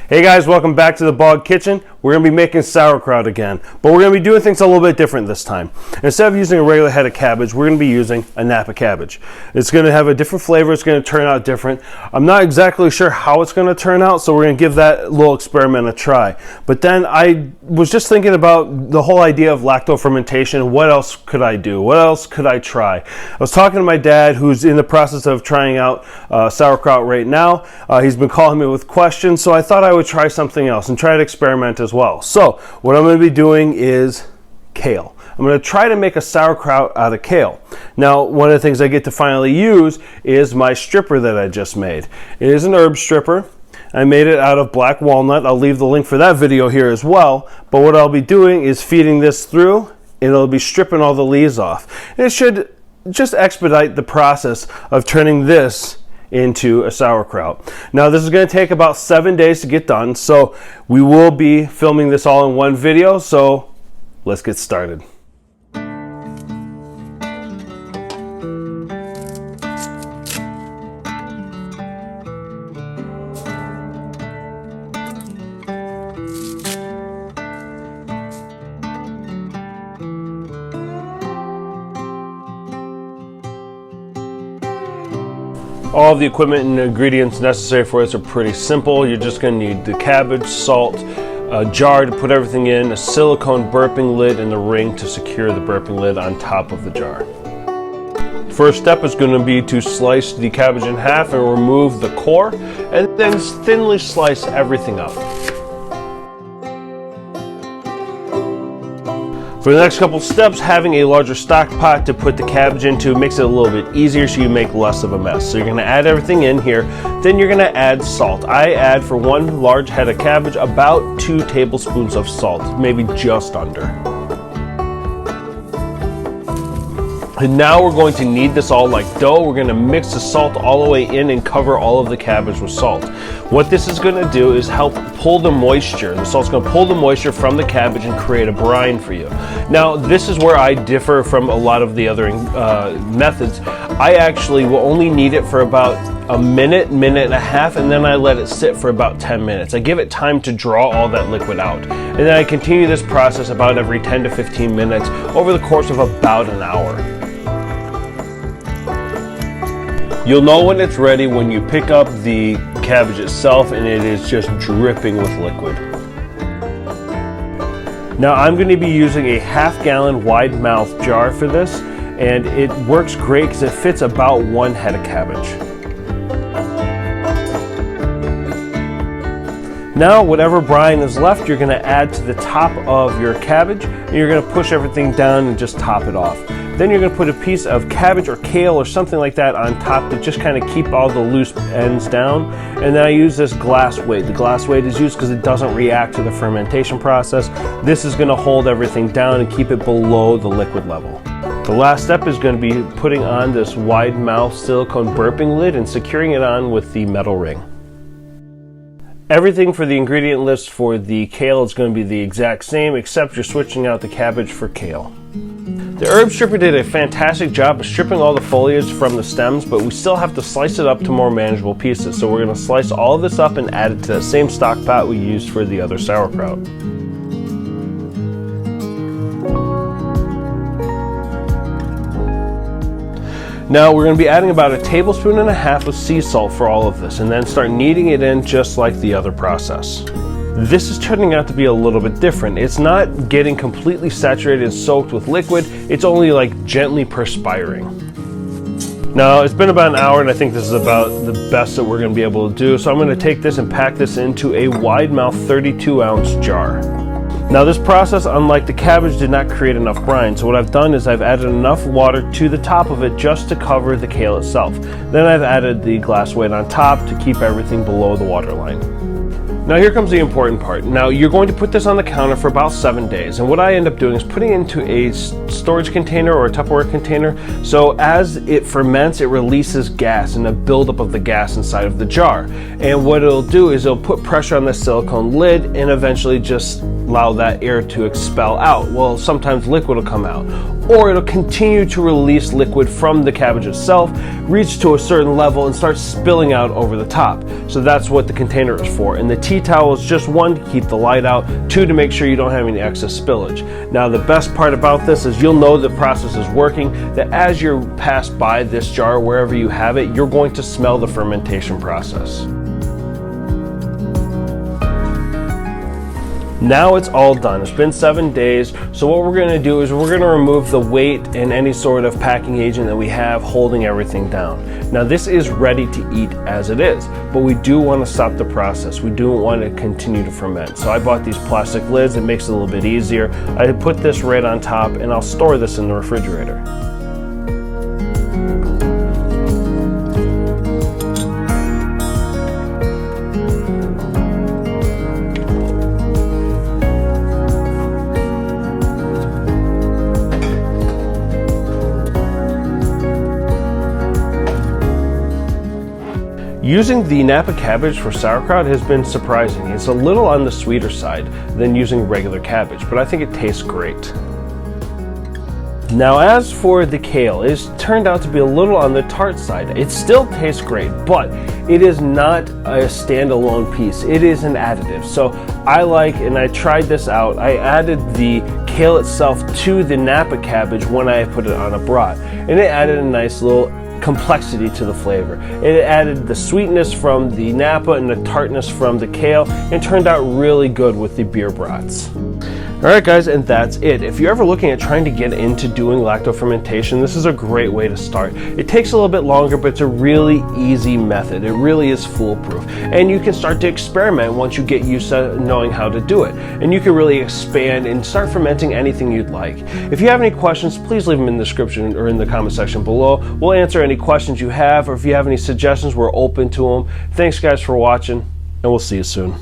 Hey guys, welcome back to the Bog Kitchen. We're going to be making sauerkraut again, but we're going to be doing things a little bit different this time. Instead of using a regular head of cabbage, we're going to be using a Napa cabbage. It's going to have a different flavor, it's going to turn out different. I'm not exactly sure how it's going to turn out, so we're going to give that little experiment a try. But then I was just thinking about the whole idea of lactofermentation. What else could I do? What else could I try? I was talking to my dad, who's in the process of trying out sauerkraut right now. He's been calling me with questions, so I thought I would try something else and try to experiment as well. So what I'm going to be doing is kale. I'm going to try to make a sauerkraut out of kale. Now, one of the things I get to finally use is my stripper that I just made. It is an herb stripper. I made it out of black walnut. I'll leave the link for that video here as well. But what I'll be doing is feeding this through, and it'll be stripping all the leaves off. And it should just expedite the process of turning this into a sauerkraut. Now this is going to take about 7 days to get done, so we will be filming this all in one video, so let's get started. All of the equipment and ingredients necessary for this are pretty simple. You're just going to need the cabbage, salt, a jar to put everything in, a silicone burping lid, and the ring to secure the burping lid on top of the jar. First step is going to be to slice the cabbage in half and remove the core, and then thinly slice everything up. For the next couple steps, having a larger stock pot to put the cabbage into makes it a little bit easier so you make less of a mess. So you're going to add everything in here, then you're going to add salt. I add, for one large head of cabbage, about 2 tablespoons of salt, maybe just under. And now we're going to knead this all like dough. We're going to mix the salt all the way in and cover all of the cabbage with salt. What this is going to do is help pull the moisture. The salt's going to pull the moisture from the cabbage and create a brine for you. Now, this is where I differ from a lot of the other methods. I actually will only knead it for about a minute, minute and a half, and then I let it sit for about 10 minutes. I give it time to draw all that liquid out. And then I continue this process about every 10 to 15 minutes over the course of about an hour. You'll know when it's ready when you pick up the cabbage itself and it is just dripping with liquid. Now I'm going to be using a half-gallon wide mouth jar for this, and it works great because it fits about 1 head of cabbage. Now whatever brine is left, you're going to add to the top of your cabbage, and you're going to push everything down and just top it off. Then you're going to put a piece of cabbage or kale or something like that on top to just kind of keep all the loose ends down. And then I use this glass weight. The glass weight is used because it doesn't react to the fermentation process. This is going to hold everything down and keep it below the liquid level. The last step is going to be putting on this wide mouth silicone burping lid and securing it on with the metal ring. Everything for the ingredient list for the kale is going to be the exact same, except you're switching out the cabbage for kale. The herb stripper did a fantastic job of stripping all the foliage from the stems, but we still have to slice it up to more manageable pieces. So we're going to slice all of this up and add it to that same stock pot we used for the other sauerkraut. Now we're going to be adding about 1.5 tablespoons of sea salt for all of this, and then start kneading it in just like the other process. This is turning out to be a little bit different. It's not getting completely saturated and soaked with liquid, it's only like gently perspiring. Now it's been about an hour, and I think this is about the best that we're going to be able to do, so I'm going to take this and pack this into a wide mouth 32-ounce jar. Now this process, unlike the cabbage, did not create enough brine, so what I've done is I've added enough water to the top of it just to cover the kale itself. Then I've added the glass weight on top to keep everything below the water line. Now here comes the important part. Now you're going to put this on the counter for about 7 days, and what I end up doing is putting it into a storage container or a Tupperware container, so as it ferments it releases gas and a buildup of the gas inside of the jar. And what it'll do is it'll put pressure on the silicone lid and eventually just allow that air to expel out. Well, sometimes liquid will come out. or it'll continue to release liquid from the cabbage itself, reach to a certain level and start spilling out over the top. So that's what the container is for. And the tea towel is just one, to keep the light out, two, to make sure you don't have any excess spillage. Now the best part about this is you'll know the process is working, that as you pass by this jar, wherever you have it, you're going to smell the fermentation process. Now it's all done. It's been 7 days. So what we're going to do is we're going to remove the weight and any sort of packing agent that we have holding everything down. Now this is ready to eat as it is, but we do want to stop the process. We do want to continue to ferment. So I bought these plastic lids. It makes it a little bit easier. I put this right on top and I'll store this in the refrigerator. Using the Napa cabbage for sauerkraut has been surprising. It's a little on the sweeter side than using regular cabbage, but I think it tastes great. Now as for the kale, it's turned out to be a little on the tart side. It still tastes great, but it is not a standalone piece. It is an additive. So I like, and I tried this out, I added the kale itself to the Napa cabbage when I put it on a brat, and it added a nice little complexity to the flavor. It added the sweetness from the Napa and the tartness from the kale, and turned out really good with the beer brats. Alright guys, and that's it. If you're ever looking at trying to get into doing lactofermentation, this is a great way to start. It takes a little bit longer, but it's a really easy method. It really is foolproof. And you can start to experiment once you get used to knowing how to do it. And you can really expand and start fermenting anything you'd like. If you have any questions, please leave them in the description or in the comment section below. We'll answer any questions you have, or if you have any suggestions, we're open to them. Thanks guys for watching, and we'll see you soon.